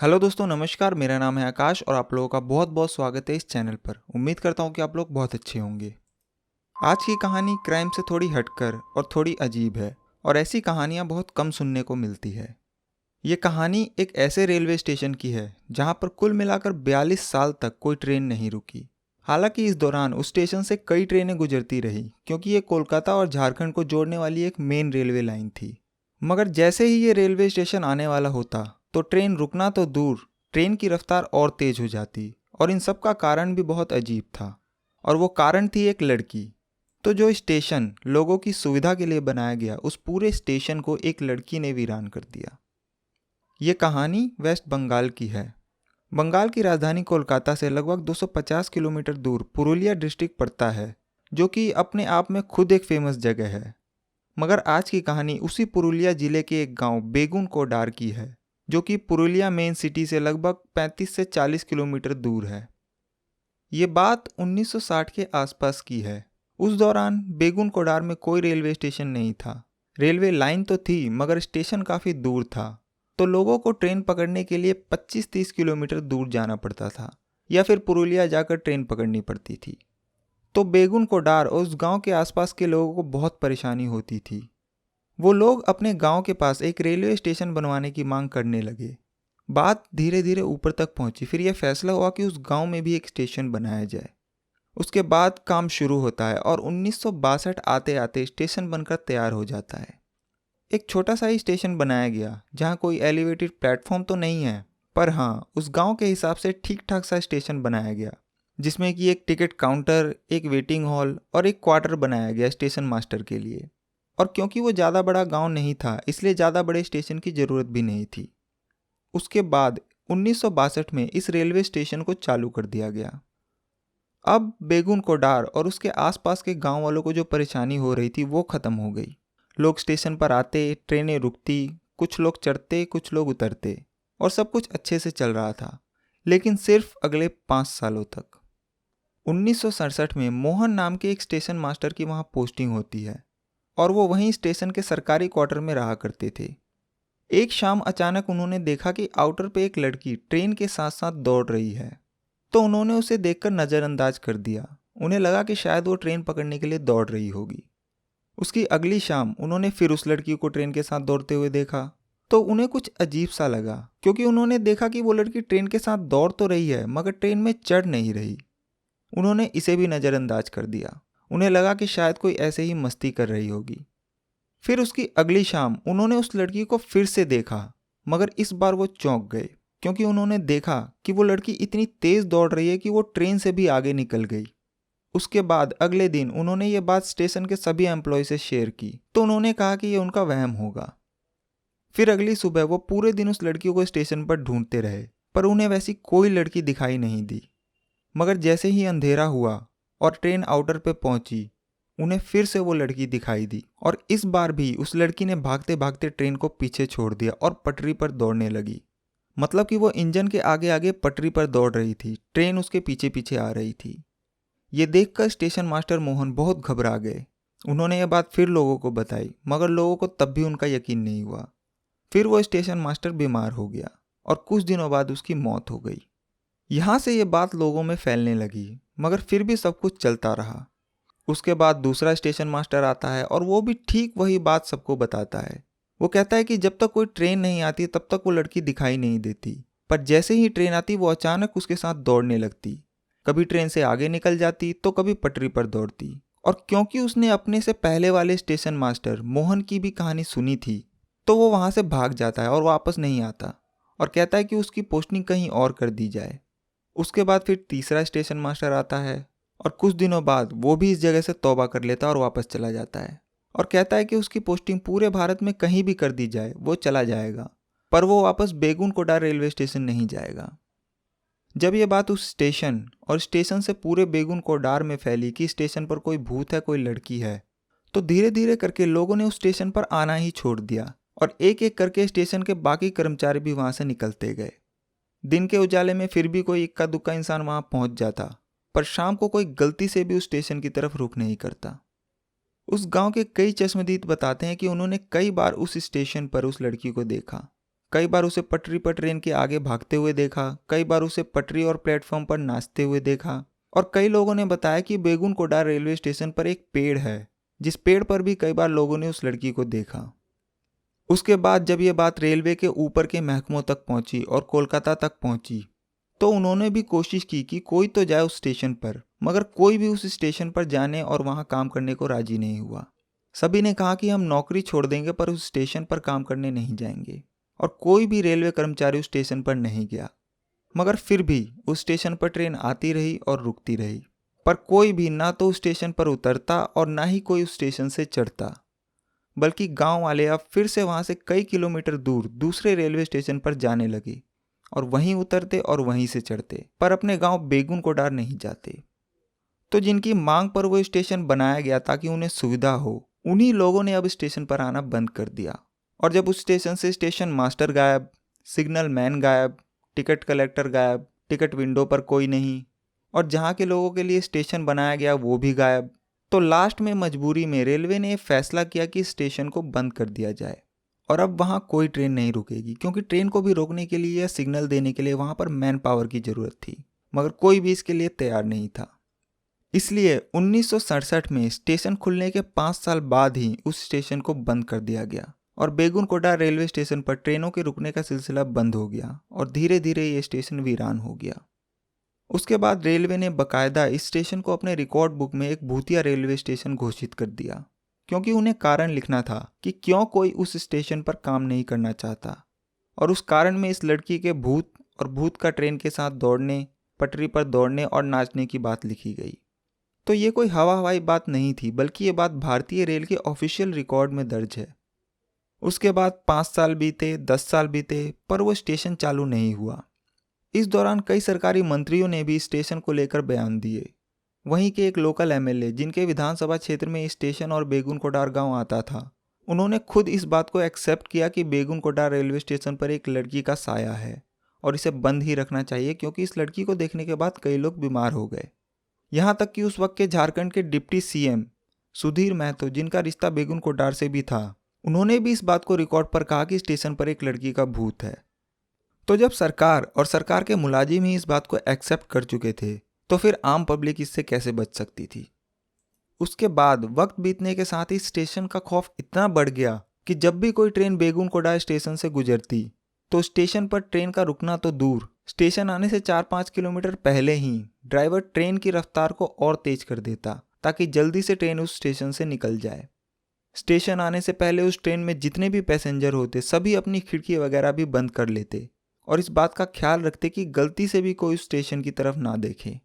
Hello दोस्तों, नमस्कार। मेरा नाम है आकाश और आप लोगों का बहुत बहुत स्वागत है इस चैनल पर। उम्मीद करता हूँ कि आप लोग बहुत अच्छे होंगे। आज की कहानी क्राइम से थोड़ी हटकर और थोड़ी अजीब है और ऐसी कहानियाँ बहुत कम सुनने को मिलती है। ये कहानी एक ऐसे रेलवे स्टेशन की है जहाँ पर कुल मिलाकर 42 साल तक कोई ट्रेन नहीं रुकी। हालांकि इस दौरान उस स्टेशन से कई ट्रेनें गुजरती रही क्योंकि ये कोलकाता और झारखंड को जोड़ने वाली एक मेन रेलवे लाइन थी। मगर जैसे ही ये रेलवे स्टेशन आने वाला होता तो ट्रेन रुकना तो दूर, ट्रेन की रफ्तार और तेज हो जाती। और इन सब का कारण भी बहुत अजीब था, और वो कारण थी एक लड़की। तो जो स्टेशन लोगों की सुविधा के लिए बनाया गया, उस पूरे स्टेशन को एक लड़की ने वीरान कर दिया। ये कहानी वेस्ट बंगाल की है। बंगाल की राजधानी कोलकाता से लगभग 250 किलोमीटर दूर पुरुलिया डिस्ट्रिक्ट पड़ता है, जो कि अपने आप में खुद एक फेमस जगह है। मगर आज की कहानी उसी पुरुलिया जिले के एक गांव बेगुन कोडार की है, जो कि पुरुलिया मेन सिटी से लगभग 35 से 40 किलोमीटर दूर है। ये बात 1960 के आसपास की है। उस दौरान बेगुन कोडार में कोई रेलवे स्टेशन नहीं था। रेलवे लाइन तो थी मगर स्टेशन काफ़ी दूर था, तो लोगों को ट्रेन पकड़ने के लिए 25-30 किलोमीटर दूर जाना पड़ता था या फिर पुरुलिया जाकर ट्रेन पकड़नी पड़ती थी। तो बेगुन कोडार और उस गांव के आसपास के लोगों को बहुत परेशानी होती थी। वो लोग अपने गांव के पास एक रेलवे स्टेशन बनवाने की मांग करने लगे। बात धीरे धीरे ऊपर तक पहुंची। फिर यह फैसला हुआ कि उस गांव में भी एक स्टेशन बनाया जाए। उसके बाद काम शुरू होता है और 1962 आते आते स्टेशन बनकर तैयार हो जाता है। एक छोटा सा ही स्टेशन बनाया गया जहाँ कोई एलिवेटेड प्लेटफॉर्म तो नहीं है, पर हाँ, उस गांव के हिसाब से ठीक ठाक सा स्टेशन बनाया गया, जिसमें कि एक टिकट काउंटर, एक वेटिंग हॉल और एक क्वार्टर बनाया गया स्टेशन मास्टर के लिए। और क्योंकि वो ज़्यादा बड़ा गांव नहीं था, इसलिए ज़्यादा बड़े स्टेशन की ज़रूरत भी नहीं थी। उसके बाद 1962 में इस रेलवे स्टेशन को चालू कर दिया गया। अब बेगुन कोडार और उसके आसपास के गांव वालों को जो परेशानी हो रही थी वो ख़त्म हो गई। लोग स्टेशन पर आते, ट्रेनें रुकती, कुछ लोग चढ़ते, कुछ लोग उतरते, और सब कुछ अच्छे से चल रहा था, लेकिन सिर्फ अगले 5 सालों तक। 1967 में मोहन नाम के एक स्टेशन मास्टर की वहाँ पोस्टिंग होती है और वो वहीं स्टेशन के सरकारी क्वार्टर में रहा करते थे। एक शाम अचानक उन्होंने देखा कि आउटर पे एक लड़की ट्रेन के साथ साथ दौड़ रही है, तो उन्होंने उसे देखकर नज़रअंदाज कर दिया। उन्हें लगा कि शायद वो ट्रेन पकड़ने के लिए दौड़ रही होगी। उसकी अगली शाम उन्होंने फिर उस लड़की को ट्रेन के साथ दौड़ते हुए देखा, तो उन्हें कुछ अजीब सा लगा, क्योंकि उन्होंने देखा कि वो लड़की ट्रेन के साथ दौड़ तो रही है मगर ट्रेन में चढ़ नहीं रही। उन्होंने इसे भी नज़रअंदाज कर दिया। उन्हें लगा कि शायद कोई ऐसे ही मस्ती कर रही होगी। फिर उसकी अगली शाम उन्होंने उस लड़की को फिर से देखा, मगर इस बार वो चौंक गए, क्योंकि उन्होंने देखा कि वो लड़की इतनी तेज़ दौड़ रही है कि वो ट्रेन से भी आगे निकल गई। उसके बाद अगले दिन उन्होंने ये बात स्टेशन के सभी एम्प्लॉय से शेयर की, तो उन्होंने कहा कि ये उनका वहम होगा। फिर अगली सुबह वो पूरे दिन उस लड़की को स्टेशन पर ढूंढते रहे, पर उन्हें वैसी कोई लड़की दिखाई नहीं दी। मगर जैसे ही अंधेरा हुआ और ट्रेन आउटर पे पहुंची, उन्हें फिर से वो लड़की दिखाई दी, और इस बार भी उस लड़की ने भागते भागते ट्रेन को पीछे छोड़ दिया और पटरी पर दौड़ने लगी। मतलब कि वो इंजन के आगे आगे पटरी पर दौड़ रही थी, ट्रेन उसके पीछे पीछे आ रही थी। ये देखकर स्टेशन मास्टर मोहन बहुत घबरा गए। उन्होंने ये बात फिर लोगों को बताई, मगर लोगों को तब भी उनका यकीन नहीं हुआ। फिर वो स्टेशन मास्टर बीमार हो गया और कुछ दिनों बाद उसकी मौत हो गई। यहाँ से ये बात लोगों में फैलने लगी, मगर फिर भी सब कुछ चलता रहा। उसके बाद दूसरा स्टेशन मास्टर आता है और वो भी ठीक वही बात सबको बताता है। वो कहता है कि जब तक कोई ट्रेन नहीं आती तब तक वो लड़की दिखाई नहीं देती, पर जैसे ही ट्रेन आती वो अचानक उसके साथ दौड़ने लगती। कभी ट्रेन से आगे निकल जाती तो कभी पटरी पर दौड़ती। और क्योंकि उसने अपने से पहले वाले स्टेशन मास्टर मोहन की भी कहानी सुनी थी, तो वो वहाँ से भाग जाता है और वापस नहीं आता और कहता है कि उसकी पोस्टिंग कहीं और कर दी जाए। उसके बाद फिर तीसरा स्टेशन मास्टर आता है और कुछ दिनों बाद वो भी इस जगह से तौबा कर लेता है और वापस चला जाता है और कहता है कि उसकी पोस्टिंग पूरे भारत में कहीं भी कर दी जाए वो चला जाएगा, पर वो वापस बेगुन कोडार रेलवे स्टेशन नहीं जाएगा। जब ये बात उस स्टेशन और स्टेशन से पूरे बेगुन कोडार में फैली कि स्टेशन पर कोई भूत है, कोई लड़की है, तो धीरे धीरे करके लोगों ने उस स्टेशन पर आना ही छोड़ दिया और एक एक करके स्टेशन के बाकी कर्मचारी भी वहाँ से निकलते गए। दिन के उजाले में फिर भी कोई इक्का दुक्का इंसान वहां पहुंच जाता, पर शाम को कोई गलती से भी उस स्टेशन की तरफ रुख नहीं करता। उस गांव के कई चश्मदीद बताते हैं कि उन्होंने कई बार उस स्टेशन पर उस लड़की को देखा। कई बार उसे पटरी पर ट्रेन के आगे भागते हुए देखा, कई बार उसे पटरी और प्लेटफॉर्म पर नाचते हुए देखा। और कई लोगों ने बताया कि बेगुनकोटा रेलवे स्टेशन पर एक पेड़ है, जिस पेड़ पर भी कई बार लोगों ने उस लड़की को देखा। उसके बाद जब ये बात रेलवे के ऊपर के महकमों तक पहुंची और कोलकाता तक पहुंची, तो उन्होंने भी कोशिश की कि कोई तो जाए उस स्टेशन पर, मगर कोई भी उस स्टेशन पर जाने और वहां काम करने को राजी नहीं हुआ। सभी ने कहा कि हम नौकरी छोड़ देंगे पर उस स्टेशन पर काम करने नहीं जाएंगे, और कोई भी रेलवे कर्मचारी उस स्टेशन पर नहीं गया। मगर फिर भी उस स्टेशन पर ट्रेन आती रही और रुकती रही, पर कोई भी ना तो उस स्टेशन पर उतरता और ना ही कोई उस स्टेशन से चढ़ता, बल्कि गांव वाले अब फिर से वहां से कई किलोमीटर दूर दूसरे रेलवे स्टेशन पर जाने लगे और वहीं उतरते और वहीं से चढ़ते, पर अपने गांव बेगुनकोडार नहीं जाते। तो जिनकी मांग पर वो स्टेशन बनाया गया ताकि उन्हें सुविधा हो, उन्हीं लोगों ने अब स्टेशन पर आना बंद कर दिया। और जब उस स्टेशन से स्टेशन मास्टर गायब, सिग्नल मैन गायब, टिकट कलेक्टर गायब, टिकट विंडो पर कोई नहीं, और जहाँ के लोगों के लिए स्टेशन बनाया गया वो भी गायब, तो लास्ट में मजबूरी में रेलवे ने फैसला किया कि स्टेशन को बंद कर दिया जाए और अब वहाँ कोई ट्रेन नहीं रुकेगी, क्योंकि ट्रेन को भी रोकने के लिए या सिग्नल देने के लिए वहाँ पर मैन पावर की ज़रूरत थी, मगर कोई भी इसके लिए तैयार नहीं था। इसलिए 1967 में स्टेशन खुलने के 5 साल बाद ही उस स्टेशन को बंद कर दिया गया और बेगुनकोटा रेलवे स्टेशन पर ट्रेनों के रुकने का सिलसिला बंद हो गया और धीरे धीरे ये स्टेशन वीरान हो गया। उसके बाद रेलवे ने बकायदा इस स्टेशन को अपने रिकॉर्ड बुक में एक भूतिया रेलवे स्टेशन घोषित कर दिया, क्योंकि उन्हें कारण लिखना था कि क्यों कोई उस स्टेशन पर काम नहीं करना चाहता। और उस कारण में इस लड़की के भूत और भूत का ट्रेन के साथ दौड़ने, पटरी पर दौड़ने और नाचने की बात लिखी गई। तो ये कोई हवा हवाई बात नहीं थी, बल्कि ये बात भारतीय रेल के ऑफिशियल रिकॉर्ड में दर्ज है। उसके बाद 5 साल बीते, 10 साल बीते, पर वो स्टेशन चालू नहीं हुआ। इस दौरान कई सरकारी मंत्रियों ने भी स्टेशन को लेकर बयान दिए। वहीं के एक लोकल एमएलए, जिनके विधानसभा क्षेत्र में स्टेशन और बेगुनकोडार गांव आता था, उन्होंने खुद इस बात को एक्सेप्ट किया कि बेगुनकोडार रेलवे स्टेशन पर एक लड़की का साया है और इसे बंद ही रखना चाहिए, क्योंकि इस लड़की को देखने के बाद कई लोग बीमार हो गए। यहाँ तक कि उस वक्त के झारखंड के डिप्टी सीएम सुधीर महतो, जिनका रिश्ता बेगुनकोडार से भी था, उन्होंने भी इस बात को रिकॉर्ड पर कहा कि स्टेशन पर एक लड़की का भूत है। तो जब सरकार और सरकार के मुलाजिम ही इस बात को एक्सेप्ट कर चुके थे, तो फिर आम पब्लिक इससे कैसे बच सकती थी। उसके बाद वक्त बीतने के साथ ही स्टेशन का खौफ इतना बढ़ गया कि जब भी कोई ट्रेन बेगुनकोटा स्टेशन से गुजरती, तो स्टेशन पर ट्रेन का रुकना तो दूर, स्टेशन आने से 4-5 किलोमीटर पहले ही ड्राइवर ट्रेन की रफ्तार को और तेज कर देता ताकि जल्दी से ट्रेन उस स्टेशन से निकल जाए। स्टेशन आने से पहले उस ट्रेन में जितने भी पैसेंजर होते, सभी अपनी खिड़की वगैरह भी बंद कर लेते और इस बात का ख्याल रखते कि गलती से भी कोई उस स्टेशन की तरफ ना देखे।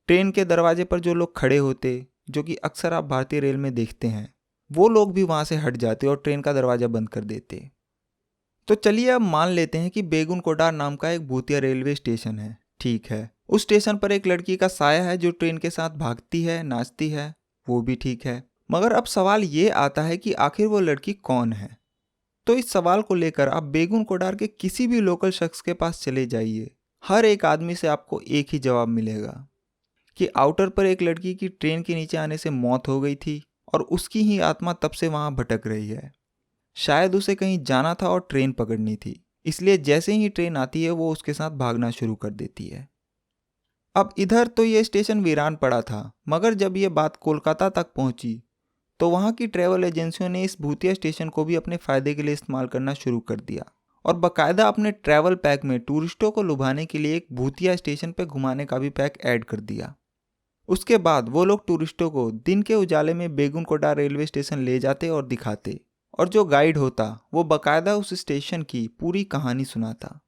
ट्रेन के दरवाजे पर जो लोग खड़े होते, जो कि अक्सर आप भारतीय रेल में देखते हैं, वो लोग भी वहां से हट जाते और ट्रेन का दरवाजा बंद कर देते। तो चलिए अब मान लेते हैं कि बेगुनकोडार नाम का एक भूतिया रेलवे स्टेशन है। ठीक है, उस स्टेशन पर एक लड़की का साया है जो ट्रेन के साथ भागती है, नाचती है, वो भी ठीक है। मगर अब सवाल ये आता है कि आखिर वो लड़की कौन है। तो इस सवाल को लेकर आप बेगुनकोडार के किसी भी लोकल शख्स के पास चले जाइए, हर एक आदमी से आपको एक ही जवाब मिलेगा कि आउटर पर एक लड़की की ट्रेन के नीचे आने से मौत हो गई थी और उसकी ही आत्मा तब से वहां भटक रही है। शायद उसे कहीं जाना था और ट्रेन पकड़नी थी, इसलिए जैसे ही ट्रेन आती है वो उसके साथ भागना शुरू कर देती है। अब इधर तो ये स्टेशन वीरान पड़ा था, मगर जब ये बात कोलकाता तक पहुंची तो वहाँ की ट्रैवल एजेंसियों ने इस भूतिया स्टेशन को भी अपने फ़ायदे के लिए इस्तेमाल करना शुरू कर दिया और बाकायदा अपने ट्रैवल पैक में टूरिस्टों को लुभाने के लिए एक भूतिया स्टेशन पर घुमाने का भी पैक ऐड कर दिया। उसके बाद वो लोग टूरिस्टों को दिन के उजाले में बेगुनकोटा रेलवे स्टेशन ले जाते और दिखाते, और जो गाइड होता वो बाकायदा उस स्टेशन की पूरी कहानी सुनाता।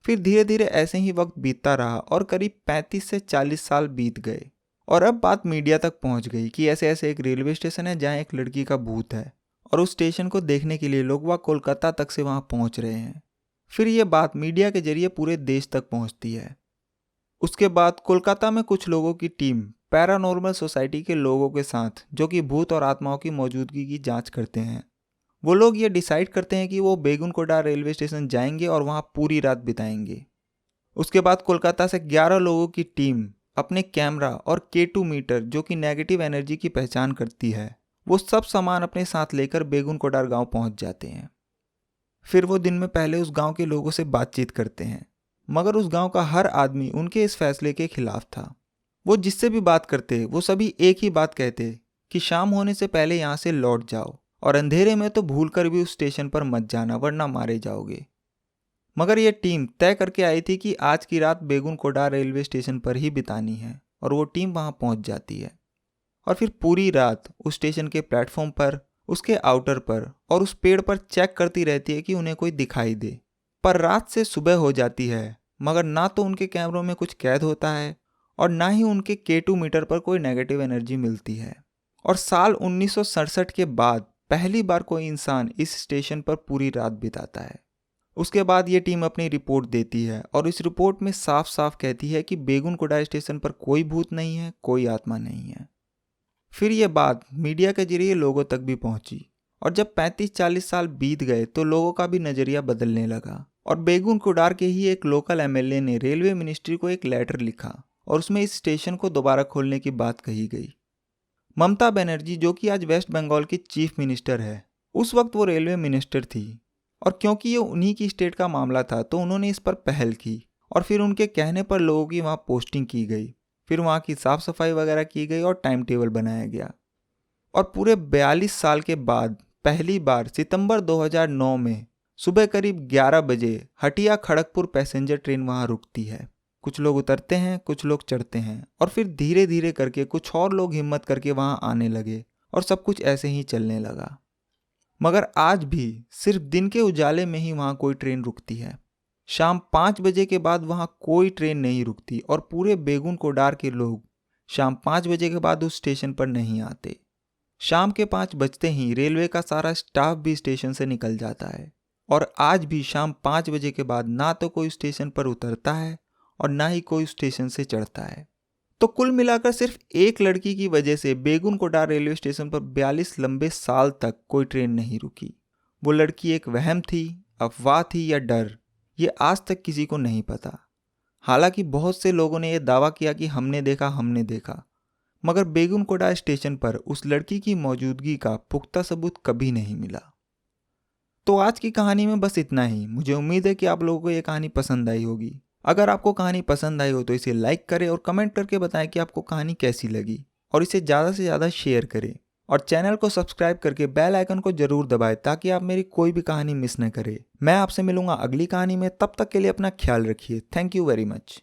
फिर धीरे धीरे ऐसे ही वक्त बीतता रहा और करीब 35 से 40 साल बीत गए और अब बात मीडिया तक पहुंच गई कि ऐसे ऐसे एक रेलवे स्टेशन है जहां एक लड़की का भूत है और उस स्टेशन को देखने के लिए लोग वह कोलकाता तक से वहां पहुंच रहे हैं। फिर ये बात मीडिया के जरिए पूरे देश तक पहुंचती है। उसके बाद कोलकाता में कुछ लोगों की टीम पैरानॉर्मल सोसाइटी के लोगों के साथ, जो कि भूत और आत्माओं की मौजूदगी की जांच करते हैं, वो लोग ये डिसाइड करते हैं कि वो बेगुनकोटा रेलवे स्टेशन जाएंगे और वहां पूरी रात बिताएंगे। उसके बाद कोलकाता से 11 लोगों की टीम अपने कैमरा और K2 मीटर, जो कि नेगेटिव एनर्जी की पहचान करती है, वो सब सामान अपने साथ लेकर बेगुनकोडार गांव पहुंच जाते हैं। फिर वो दिन में पहले उस गांव के लोगों से बातचीत करते हैं, मगर उस गांव का हर आदमी उनके इस फैसले के खिलाफ था। वो जिससे भी बात करते वो सभी एक ही बात कहते कि शाम होने से पहले यहाँ से लौट जाओ और अंधेरे में तो भूल कर भी उस स्टेशन पर मत जाना वरना मारे जाओगे। मगर यह टीम तय करके आई थी कि आज की रात बेगुनकोटा रेलवे स्टेशन पर ही बितानी है और वो टीम वहां पहुंच जाती है और फिर पूरी रात उस स्टेशन के प्लेटफॉर्म पर, उसके आउटर पर और उस पेड़ पर चेक करती रहती है कि उन्हें कोई दिखाई दे। पर रात से सुबह हो जाती है, मगर ना तो उनके कैमरों में कुछ कैद होता है और ना ही उनके K2 मीटर पर कोई नेगेटिव एनर्जी मिलती है। और साल 1967 के बाद पहली बार कोई इंसान इस स्टेशन पर पूरी रात बिताता है। उसके बाद ये टीम अपनी रिपोर्ट देती है और इस रिपोर्ट में साफ साफ कहती है कि बेगुनकोटा स्टेशन पर कोई भूत नहीं है, कोई आत्मा नहीं है। फिर ये बात मीडिया के जरिए लोगों तक भी पहुंची और जब 35-40 साल बीत गए तो लोगों का भी नजरिया बदलने लगा और बेगुनकोटा के ही एक लोकल MLA ने रेलवे मिनिस्ट्री को एक लेटर लिखा और उसमें इस स्टेशन को दोबारा खोलने की बात कही गई। ममता बनर्जी, जो कि आज वेस्ट बंगाल की चीफ मिनिस्टर है, उस वक्त वो रेलवे मिनिस्टर थी और क्योंकि ये उन्हीं की स्टेट का मामला था तो उन्होंने इस पर पहल की और फिर उनके कहने पर लोगों की वहाँ पोस्टिंग की गई, फिर वहाँ की साफ सफाई वगैरह की गई और टाइम टेबल बनाया गया। और पूरे 42 साल के बाद पहली बार सितंबर 2009 में सुबह करीब 11 बजे हटिया खड़गपुर पैसेंजर ट्रेन वहाँ रुकती है। कुछ लोग उतरते हैं, कुछ लोग चढ़ते हैं और फिर धीरे धीरे करके कुछ और लोग हिम्मत करके वहाँ आने लगे और सब कुछ ऐसे ही चलने लगा। मगर आज भी सिर्फ दिन के उजाले में ही वहाँ कोई ट्रेन रुकती है। शाम 5 बजे के बाद वहाँ कोई ट्रेन नहीं रुकती और पूरे बेगुनकोटा के लोग शाम 5 बजे के बाद उस स्टेशन पर नहीं आते। शाम के 5 बजते ही रेलवे का सारा स्टाफ भी स्टेशन से निकल जाता है और आज भी शाम 5 बजे के बाद ना तो कोई स्टेशन पर उतरता है और ना ही कोई स्टेशन से चढ़ता है। तो कुल मिलाकर सिर्फ एक लड़की की वजह से बेगुनकोटा रेलवे स्टेशन पर 42 लंबे साल तक कोई ट्रेन नहीं रुकी। वो लड़की एक वहम थी, अफवाह थी या डर, ये आज तक किसी को नहीं पता। हालांकि बहुत से लोगों ने यह दावा किया कि हमने देखा, मगर बेगुनकोटा स्टेशन पर उस लड़की की मौजूदगी का पुख्ता सबूत कभी नहीं मिला। तो आज की कहानी में बस इतना ही। मुझे उम्मीद है कि आप लोगों को ये कहानी पसंद आई होगी। अगर आपको कहानी पसंद आई हो तो इसे लाइक करें और कमेंट करके बताएं कि आपको कहानी कैसी लगी और इसे ज़्यादा से ज़्यादा शेयर करें और चैनल को सब्सक्राइब करके बेल आइकन को जरूर दबाएं ताकि आप मेरी कोई भी कहानी मिस न करें। मैं आपसे मिलूंगा अगली कहानी में, तब तक के लिए अपना ख्याल रखिए। Thank you very much.